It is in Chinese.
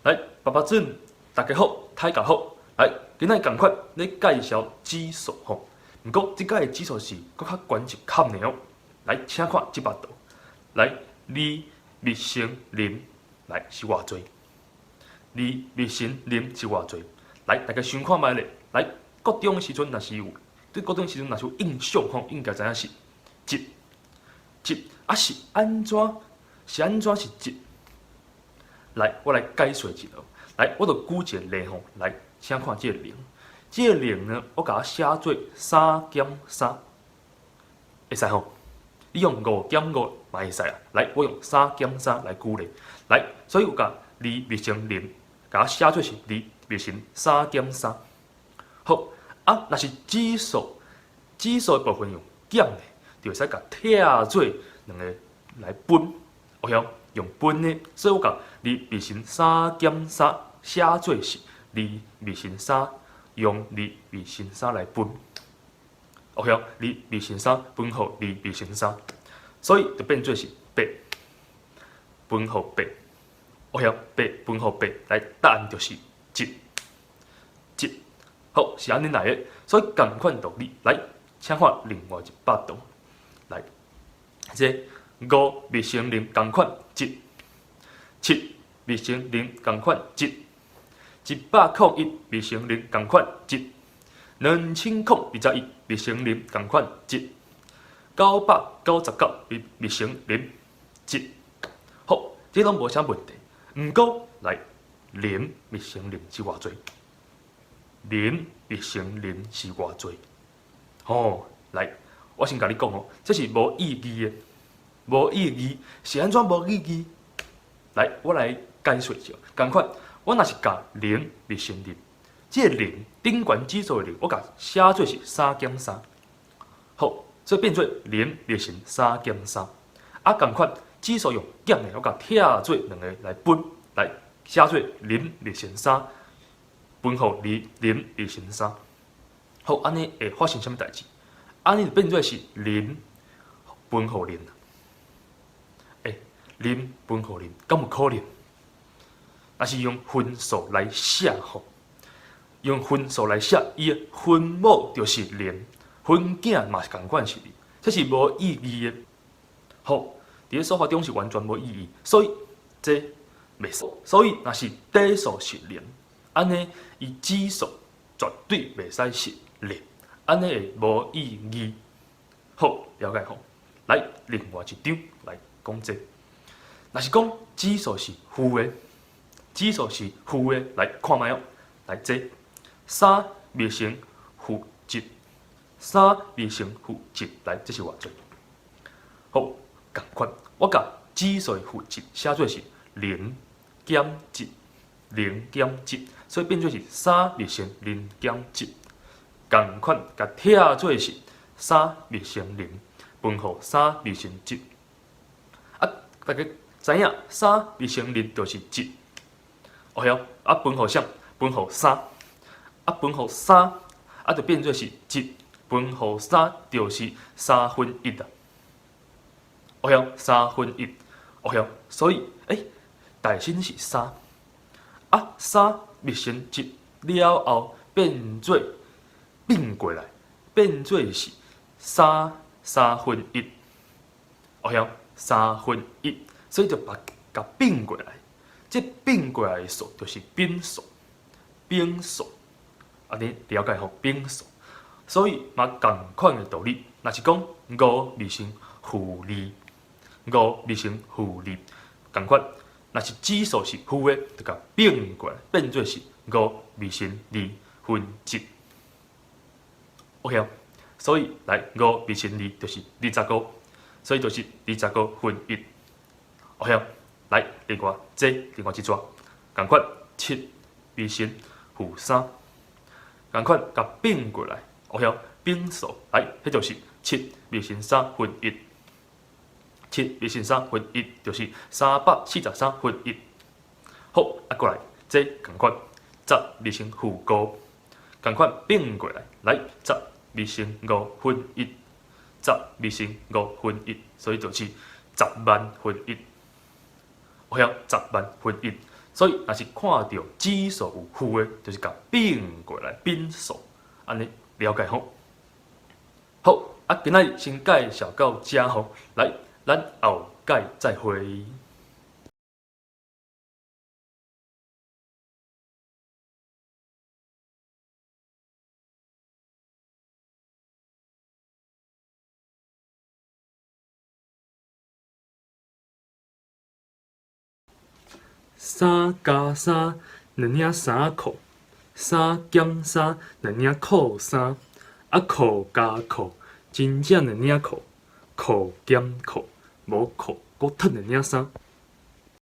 来，爸爸准，大家好，大家好。来，今仔共款咧介绍指数吼。毋过即摆的指数是搁较悬一坎呢哦。来，请看即幅图。来，李密成林，来是偌济？李密成林是偌济？来，大家想看觅咧。来，国中的时阵若是有，对国中时阵若是有印象吼，应该知影是啊是安怎？是安怎是一？来，我来解说一下。来，我就举一个例吼，来，请看这个零。这个零呢，我甲它写做3减3，会使吼？你用5减5嘛会使啊。来，我用3减3来举例。来，所以有甲2变成0，甲它写做是2变成3减3。好，啊，若是指数的部分用减的，就会使甲拆做两个来分，有晓？用分的，所以我甲2变成3减3写做是2变成3，用2变成3来分，有晓？2变成3分互2变成3，所以就变做是8分互8，有晓？8分互8，来答案就是7。好，是安尼来的，所以同款道理，来，请看另外一百图，来，这5变成0同款7变成0同款7，100+1变成0同款7，2021变成0同款7，999变成0。好，这拢无啥问题。毋过来0变成0是偌济？0变成0是偌济？吼，来，我先甲你讲哦，这是无意义的，无意义是安怎无意义？来，我来解说一下。共款，我若是甲0变成0，这个0顶悬指数的0，我甲写做是3减3。好，所以变做0变成3减3。啊，共款指数用减的，我甲拆做两个来分，来写做0变成3。分互0变成3，好，安尼会发生什么代志？安尼就变做是0分互0，0分互0，敢有可能？若是用分数来写吼，用分数来写，伊的分母就是0，分囝嘛是共款是0，这是无意义的。好，伫个数学中是完全无意义，所以这袂使。所以若是底数是0。安尼，伊指数绝对袂使是0，安尼会无意义。好，了解吼。来，另外一张来讲这，若是讲指数是负的，来看觅哦。来这3变成负7，3变成负7，来这是偌济？好，共款，我甲指数的负7写做是0减7，所以变做是3变成0减7，共款甲拆做是3变成0，分互3变成7。啊，大家知影3变成0就是7，有晓？啊，分互啥？分互3，啊，分互3，啊，就变做是7分互3就是1/3啊，有晓？1/3，有晓？所以，大心是3。啊，3变成7了后，变过来，变做是3/3，有晓？1/3，所以就把它变过来。这变过来的数就是变数，啊，你了解吼？变数，所以嘛共款的道理，若是讲5变成负2，5变成负2，共款。若是指数是负的，就甲变过来，变做是5变成2分7，有晓？所以来5变成2就是25，所以就是25分1，有晓？来，另外一撮，共款7变成负3，共款甲变过来，有晓？变数来，迄就是7变成3分1。7变成3分1，就是343分1。好，啊，过来，这共款10变成负5，共款变过来，来10变成5分1，10变成5分1，所以就是10万分1。有晓？10万分1，所以若是看到指数有负的，就是甲并过来并数，安尼了解吼。好，啊，今仔日先介绍到这吼，来，咱后届再会。3加3，2领3扣，3减3，2领扣3，啊扣加扣，真正2领扣，扣减扣，无扣，搁脱2领3。